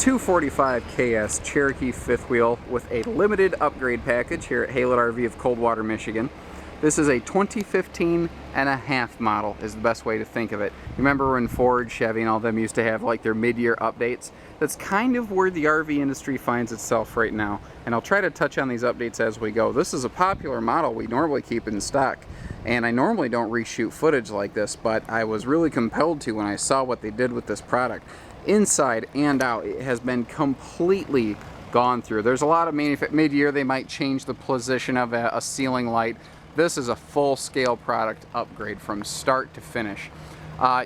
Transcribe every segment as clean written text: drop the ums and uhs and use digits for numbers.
245 KS Cherokee fifth wheel with a limited upgrade package here at Haylett RV of Coldwater, Michigan. This is a 2015 and a half model is the best way to think of it. Remember when Ford, Chevy, and all them used to have like their mid-year updates? That's kind of where the RV industry finds itself right now, and I'll try to touch on these updates as we go. This is a popular model we normally keep in stock, and I normally don't reshoot footage like this, but I was really compelled to when I saw what they did with this product. Inside and out, it has been completely gone through. There's a lot of mid-year they might change the position of a ceiling light. This is a full-scale product upgrade from start to finish.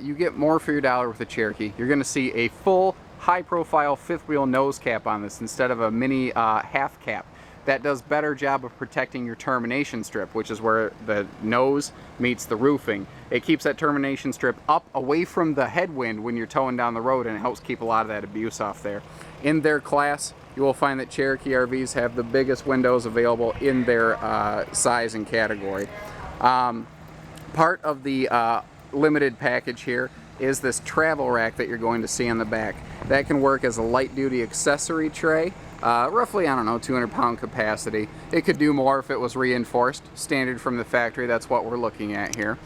You get more for your dollar with the Cherokee. You're going to see a full high-profile fifth wheel nose cap on this instead of a mini half cap. That does better job of protecting your termination strip, which is where the nose meets the roofing. It keeps that termination strip up away from the headwind when you're towing down the road, and it helps keep a lot of that abuse off there. In their class, you will find that Cherokee RVs have the biggest windows available in their size and category. Part of the limited package here is this travel rack that you're going to see on the back. That can work as a light-duty accessory tray. Roughly, I don't know, 200-pound capacity. It could do more if it was reinforced. Standard from the factory, that's what we're looking at here.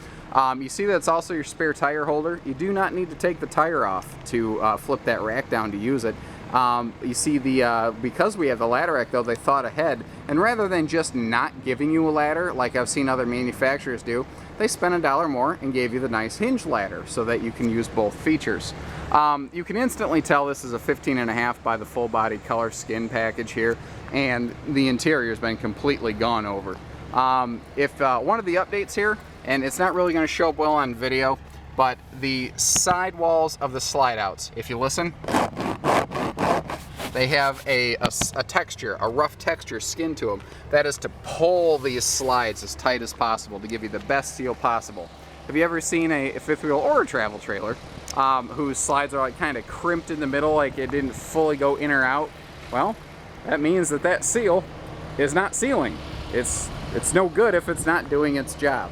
You see that's also your spare tire holder. You do not need to take the tire off to flip that rack down to use it. You see because we have the ladder rack though, they thought ahead, and rather than just not giving you a ladder like I've seen other manufacturers do, they spent $1 more and gave you the nice hinge ladder so that you can use both features. You can instantly tell this is a 15.5 by the full body color skin package here, and the interior has been completely gone over. If one of the updates here, and it's not really going to show up well on video, but the side walls of the slide outs, if you listen, they have a texture, a rough texture skin to them. That is to pull these slides as tight as possible to give you the best seal possible. Have you ever seen a fifth wheel or a travel trailer whose slides are like kind of crimped in the middle, like it didn't fully go in or out? Well, that means that that seal is not sealing. It's no good if it's not doing its job.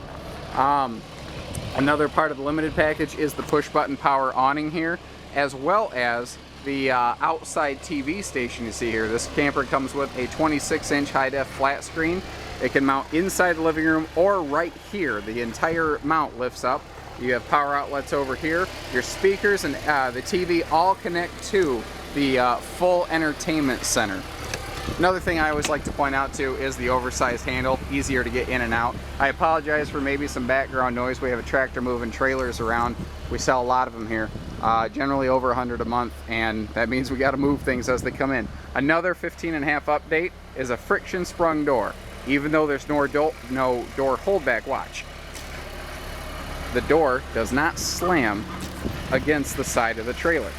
Another part of the limited package is the push button power awning here, as well as the outside TV station you see here. This camper comes with a 26-inch high-def flat screen. It can mount inside the living room or right here. The entire mount lifts up. You have power outlets over here. Your speakers and the TV all connect to the full entertainment center. Another thing I always like to point out too is the oversized handle, easier to get in and out. I apologize for maybe some background noise. We have a tractor moving trailers around. We sell a lot of them here, generally over 100 a month, and that means we got to move things as they come in. Another 15.5 update is a friction sprung door. Even though there's no door holdback, watch. The door does not slam against the side of the trailer.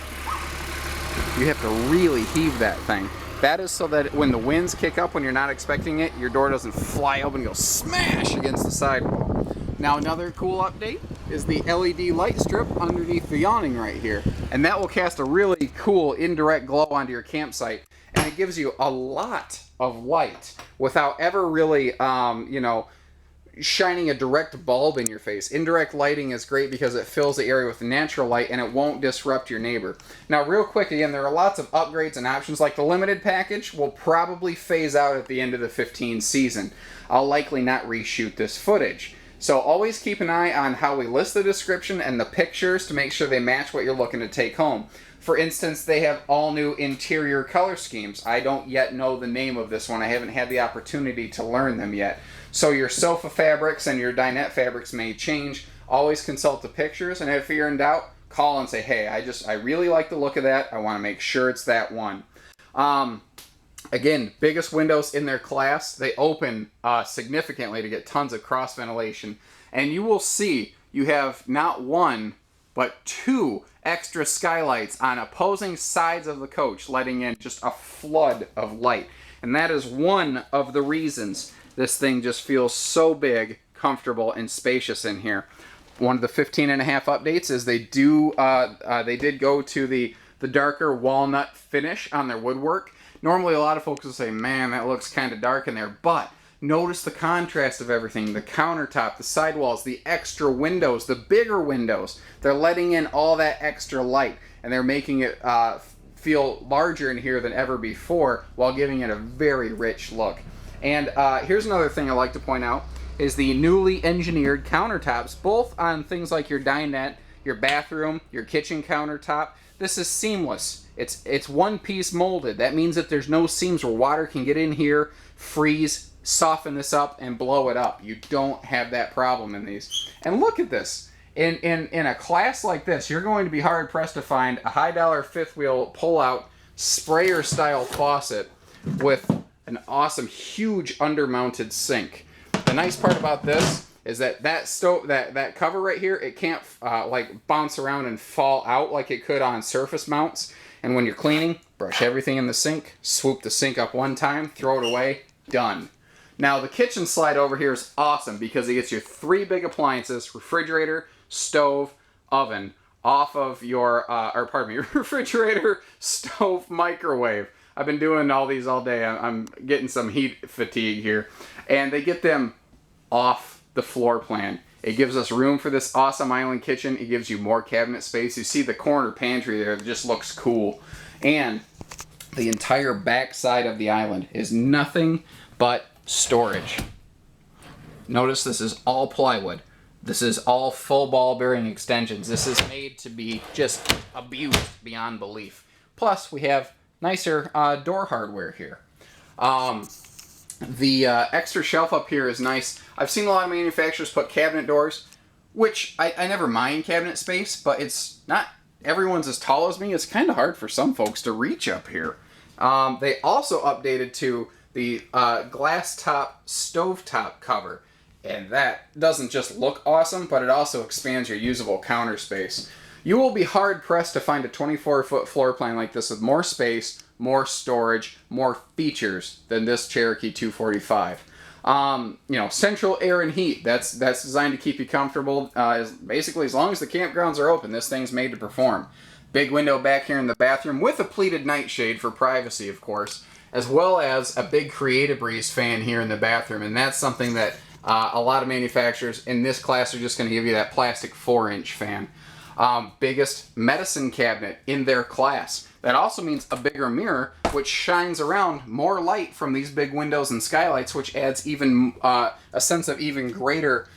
You have to really heave that thing. That is so that when the winds kick up when you're not expecting it, your door doesn't fly open and go smash against the sidewall. Now another cool update is the LED light strip underneath the awning right here. And that will cast a really cool indirect glow onto your campsite. And it gives you a lot of light without ever really, you know, shining a direct bulb in your face. Indirect lighting is great because it fills the area with natural light and it won't disrupt your neighbor. Now real quick, again, there are lots of upgrades and options. Like the limited package will probably phase out at the end of the 15 season. I'll likely not reshoot this footage. So always keep an eye on how we list the description and the pictures to make sure they match what you're looking to take home. For instance, they have all new interior color schemes. I don't yet know the name of this one. I haven't had the opportunity to learn them yet. So your sofa fabrics and your dinette fabrics may change. Always consult the pictures, and if you're in doubt, call and say, hey, I really like the look of that. I want to make sure it's that one. Again, biggest windows in their class. They open significantly to get tons of cross ventilation. And you will see you have not one, but two extra skylights on opposing sides of the coach, letting in just a flood of light. And that is one of the reasons this thing just feels so big, comfortable, and spacious in here. One of the 15.5 updates is they did go to the darker walnut finish on their woodwork. Normally a lot of folks will say, man, that looks kind of dark in there, but notice the contrast of everything, the countertop, the sidewalls, the extra windows, the bigger windows. They're letting in all that extra light, and they're making it feel larger in here than ever before while giving it a very rich look. And here's another thing I like to point out is the newly engineered countertops, both on things like your dinette, your bathroom, your kitchen countertop. This is seamless. It's one piece molded. That means that there's no seams where water can get in here, freeze, soften this up, and blow it up. You don't have that problem in these. And look at this. In a class like this, you're going to be hard pressed to find a high dollar fifth wheel pull-out sprayer style faucet with an awesome huge undermounted sink. The nice part about this is that that cover right here, it can't like bounce around and fall out like it could on surface mounts. And when you're cleaning, brush everything in the sink, swoop the sink up one time, throw it away, done. Now the kitchen slide over here is awesome because it gets your 3 big appliances, refrigerator, stove, oven, off of your, refrigerator, stove, microwave. I've been doing all these all day. I'm getting some heat fatigue here. And they get them off the floor plan. It gives us room for this awesome island kitchen. It gives you more cabinet space. You see the corner pantry there, it just looks cool. And the entire back side of the island is nothing but storage. Notice this is all plywood. This is all full ball bearing extensions. This is made to be just abused beyond belief. Plus, we have nicer door hardware here. The extra shelf up here is nice. I've seen a lot of manufacturers put cabinet doors, which I never mind cabinet space, but it's not everyone's as tall as me. It's kind of hard for some folks to reach up here. They also updated to the glass top stovetop cover, and that doesn't just look awesome, but it also expands your usable counter space. You will be hard pressed to find a 24-foot floor plan like this with more space, more storage, more features than this Cherokee 245. Central air and heat, that's designed to keep you comfortable. Basically, as long as the campgrounds are open, this thing's made to perform. Big window back here in the bathroom with a pleated nightshade for privacy, of course, as well as a big Create-A-Breeze fan here in the bathroom, and that's something that a lot of manufacturers in this class are just going to give you that plastic 4-inch fan. Biggest medicine cabinet in their class. That also means a bigger mirror, which shines around more light from these big windows and skylights, which adds even a sense of even greater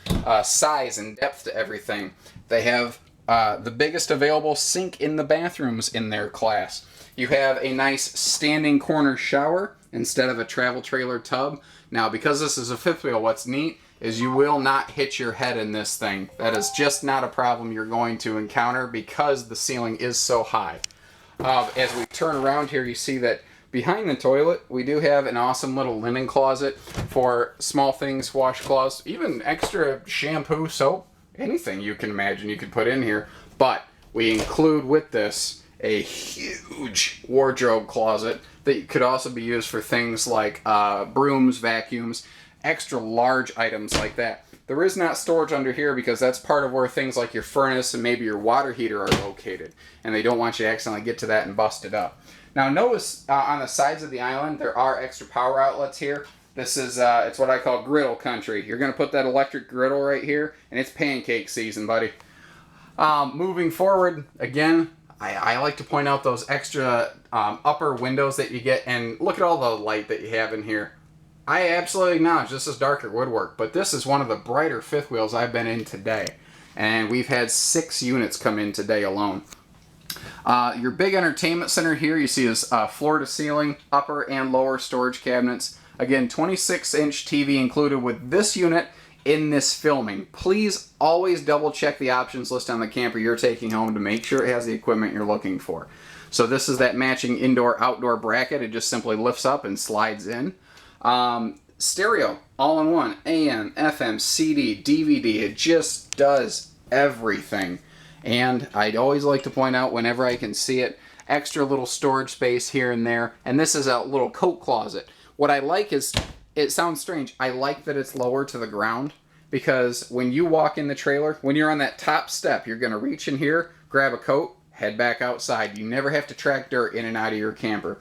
size and depth to everything. They have the biggest available sink in the bathrooms in their class. You have a nice standing corner shower instead of a travel trailer tub. Now, because this is a fifth wheel, what's neat is you will not hit your head in this thing. That is just not a problem you're going to encounter because the ceiling is so high. As we turn around here, you see that behind the toilet, we do have an awesome little linen closet for small things, washcloths, even extra shampoo, soap, anything you can imagine you could put in here. But we include with this a huge wardrobe closet that could also be used for things like brooms, vacuums, extra large items like that. There is not storage under here because that's part of where things like your furnace and maybe your water heater are located, and they don't want you to accidentally get to that and bust it up. Now notice on the sides of the island there are extra power outlets here. This is it's what I call griddle country. You're going to put that electric griddle right here, and it's pancake season, buddy. Moving forward, again, I like to point out those extra upper windows that you get, and look at all the light that you have in here. I absolutely acknowledge this is darker woodwork, but this is one of the brighter fifth wheels I've been in today. And we've had 6 units come in today alone. Your big entertainment center here, you see is floor to ceiling, upper and lower storage cabinets. Again, 26-inch TV included with this unit in this filming. Please always double check the options list on the camper you're taking home to make sure it has the equipment you're looking for. So this is that matching indoor-outdoor bracket. It just simply lifts up and slides in. Stereo, all-in-one, AM, FM, CD, DVD, it just does everything. And I'd always like to point out whenever I can see it, extra little storage space here and there, and this is a little coat closet. What I like is, it sounds strange, I like that it's lower to the ground, because when you walk in the trailer, when you're on that top step, you're going to reach in here, grab a coat, head back outside. You never have to track dirt in and out of your camper.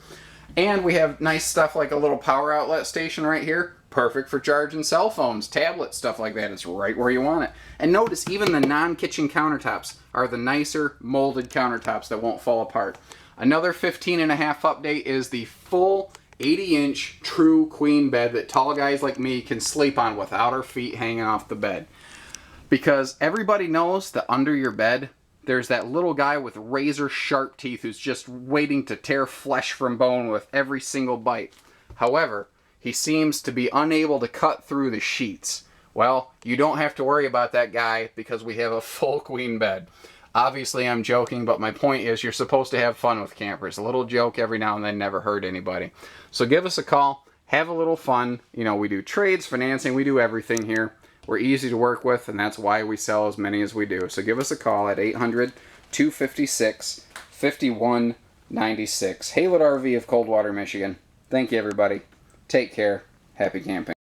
And we have nice stuff like a little power outlet station right here. Perfect for charging cell phones, tablets, stuff like that. It's right where you want it. And notice even the non-kitchen countertops are the nicer molded countertops that won't fall apart. Another 15.5 update is the full 80-inch true queen bed that tall guys like me can sleep on without our feet hanging off the bed. Because everybody knows that under your bed, there's that little guy with razor sharp teeth who's just waiting to tear flesh from bone with every single bite. However, he seems to be unable to cut through the sheets. Well, you don't have to worry about that guy because we have a full queen bed. Obviously, I'm joking, but my point is you're supposed to have fun with campers. A little joke every now and then never hurt anybody. So give us a call. Have a little fun. You know, we do trades, financing, we do everything here. We're easy to work with, and that's why we sell as many as we do. So give us a call at 800-256-5196. Haylett RV of Coldwater, Michigan. Thank you, everybody. Take care. Happy camping.